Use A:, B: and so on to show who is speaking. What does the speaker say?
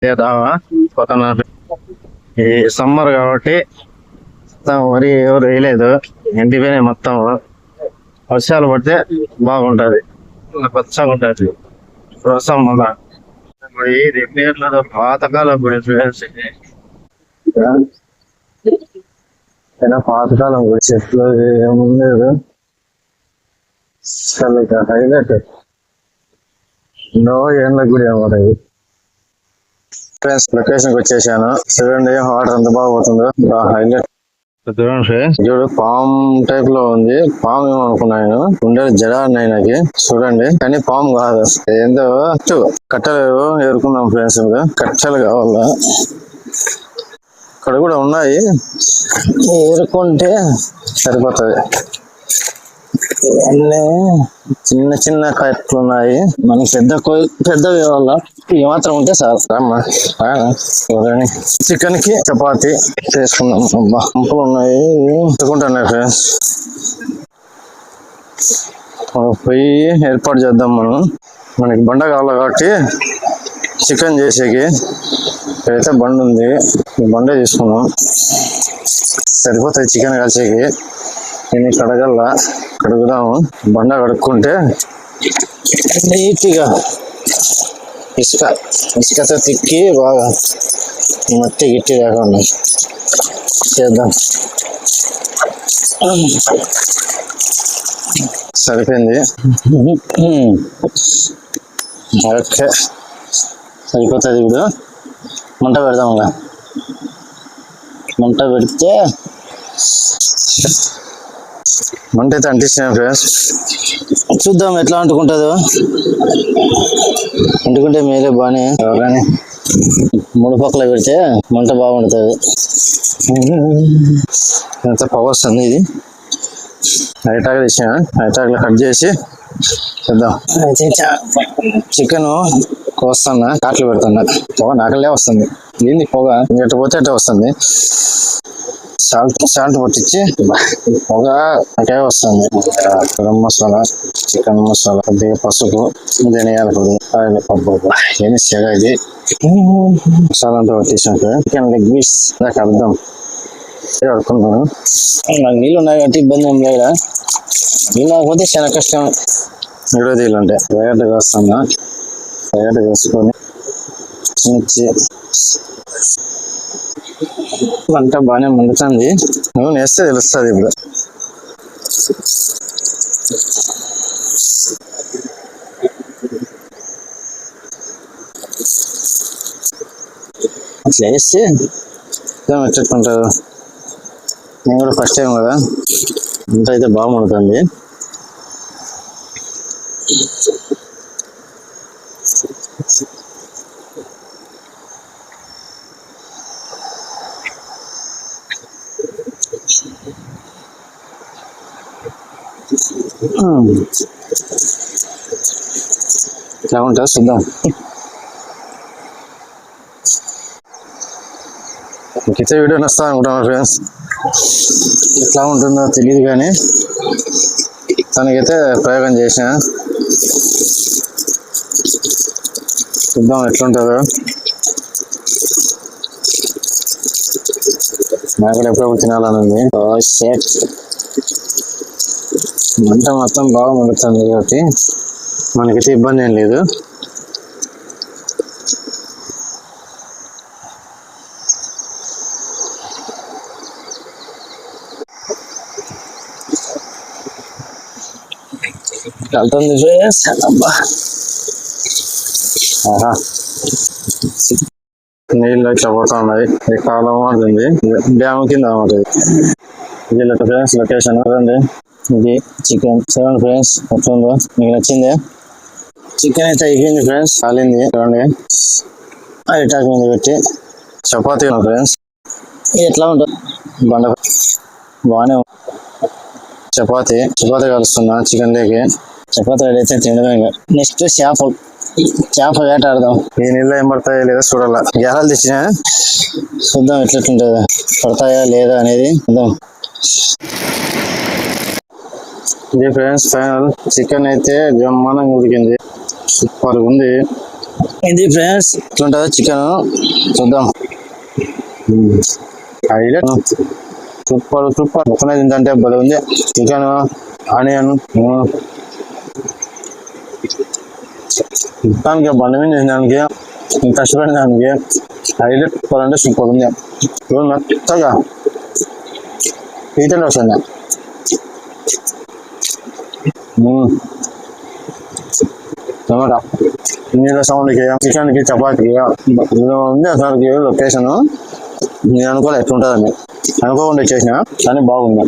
A: దావా కొత్తనారు. ఈ సమ్మర్ కాబట్టి వరి ఎవరు వేయలేదు, ఎండిపోయినాయి మొత్తం. వర్షాలు పడితే బాగుంటది, పచ్చగా ఉంటది. రసం మళ్ళా ఇది పేర్లు పాతకాలం గురించి పాతకాలం గురించి ఎట్లు ఏముండేది అసలు ఇక హైలైట్ ఎన్నో ఏళ్ళ గుడి అన్నమాట ఇది. ఫ్రెండ్స్ లొకేషన్ కి వచ్చేసాను, చూడండి వాటర్ ఎంత బాగుపోతుందో, హైలైట్. చూడండి ఫ్రెండ్స్, చూడు పామ్ టైప్ లో ఉంది. పాము ఏమో అనుకున్నాను, ఉండేది జడ అన్నాయి నాకు. చూడండి కానీ పాము కాదు, ఏందో కట్టెలు ఏరుకున్నాం ఫ్రెండ్స్. కట్టెలు కావాలా, ఇక్కడ కూడా ఉన్నాయి, ఏరుకుంటే సరిపోతుంది. ఇవన్నీ చిన్న చిన్న కట్టెలు ఉన్నాయి, మనకి పెద్దవి కావాలా. ఏమాత్రం ఉంటే సార్ చూడండి. చికెన్ కి చపాతి చేసుకున్నాం. అబ్బా పంపులు ఉన్నాయి, ఎత్తుకుంటున్నాయి ఫ్రెండ్స్. పొయ్యి ఏర్పాటు చేద్దాం మనం. మనకి బండ కావాలి కాబట్టి చికెన్ చేసేకి అయితే బండ ఉంది, బండే తీసుకున్నాం, సరిపోతుంది చికెన్ కలిసేకి. నేను కడుగుదాము. బండ కడుక్కుంటే నీట్గా ఇసుకతో తిక్కి బాగా మట్టి గిట్టి లేకుండా చేద్దాం. సరిపోయింది, ఓకే సరిపోతుంది. ఇప్పుడు మంట పెడదాం. మంట పెడితే మంట అయితే అంటిస్తున్నాం ఫ్రెండ్స్, చూద్దాం ఎట్లా అంటుకుంటుందో. అంటుకుంటే మీరే బాగానే, కానీ 3 పక్కల పెడితే మంట బాగుంటుంది. ఎంత పవర్ వస్తుంది ఇది. ఐటాక్ తీసాను, ఐటాక్లో కట్ చేసి చూద్దాం. చికెన్ కోస్తున్నా, కాట్లు పెడుతున్నా. పొగ నాకలే వస్తుంది, ఏంది పొగ ఎట్ట పోతే అట్టే వస్తుంది. సాల్ట్ పట్టించి పొగ అటే వస్తుంది. గరం మసాలా, చికెన్ మసాలా, కొద్దిగా పసుపు, ధనియాల పొడి, పప్పు. ఏమి సెగ ఇది. మసాలా అంతా పట్టించాక చికెన్ లెగ్ పీస్ నాకు అర్థం కడుక్కున్నాను. నాకు నీళ్ళు ఉన్నాయి కాబట్టి ఇబ్బంది ఏం లేదా, నీళ్ళు లేకపోతే చాలా కష్టం. ఇరవై నీళ్ళు ఉంటాయి. వేగట్టుగా వస్తున్నా, వేగట్టుగా వేసుకొని మిర్చి. వంట బాగానే మండుతుంది, నూనె వేస్తే తెలుస్తుంది. ఇప్పుడు అట్లా వేస్తే ఎట్టుకుంటారు. నేను కూడా ఫస్ట్ టైం కదా, అంత అయితే బాగా మండుతుంది. ఇట్లా ఉంటుంది, చూద్దాం. ఇంకైతే వీడియో నస్తా అనుకుంటున్నాను ఫ్రెండ్స్, ఎట్లా ఉంటుందో తెలియదు కానీ తనకైతే ప్రయోగం చేసిన, చూద్దాం ఎట్లుంటుందో. నాకు కూడా ఎప్పుడప్పుడు తినాలని ఉంది. మంట మొత్తం బాగా మండుతుంది కాబట్టి మనకైతే ఇబ్బంది ఏం లేదు. వెళ్తుంది ఫ్రెండ్స్. నీళ్ళు ఇట్లా పోతా ఉన్నాయి, ఈ కాలం మారుతుంది, డ్యామ్ కింద అన్నమాట. ఇది ఫ్రెండ్స్ లొకేషన్ చూడండి. ఇది చికెన్. చూడండి ఫ్రెండ్స్ ఎట్లుందో, మీకు నచ్చిందే. చికెన్ అయితే అయిపోయింది ఫ్రెండ్స్, కాలింది. చూడండి అరిటాక్ మీద పెట్టి చపాతీ ఫ్రెండ్స్. ఎట్లా ఉంటుంది బండ, బాగానే చపాతీ కలుస్తున్నా చికెన్ లేకి. చపాతీ అయితే తినడమే. నెక్స్ట్ చేప వేటాడదాం. ఈ నీళ్ళు ఏం పడతాయో లేదా చూడాలా. గ్యారాలు తెచ్చిన, చూద్దాం ఎట్లెట్లుంటుందో, పడతాయా లేదా అనేది చూద్దాం. ఇది ఫ్రెండ్స్ ఫైనల్ చికెన్ అయితే బ్రహ్మాండంగా ఉడికింది, సూపర్ ఉంది. ఇది ఫ్రెండ్స్ ఇట్లుంటుందో చికెన్ చూద్దాం. Highlight super super. ఒక్కనే తింటే భలే ఉంది. చికెన్ ఆనియన్ దానికి బండ మీద దానికి కష్టపడిన దానికి హైలైట్ సూపర్ అంటే సూపర్ ఉంది. మెత్తగా పీతలు వస్తుంది. టమాటా నీళ్ళ సౌండ్కి చికెన్కి చపాతీకి ఉంది అసలు లొకేషన్. నేను అనుకోలే ఎట్లుంటుందని, అనుకోకుండా చేసిన కానీ బాగుంది.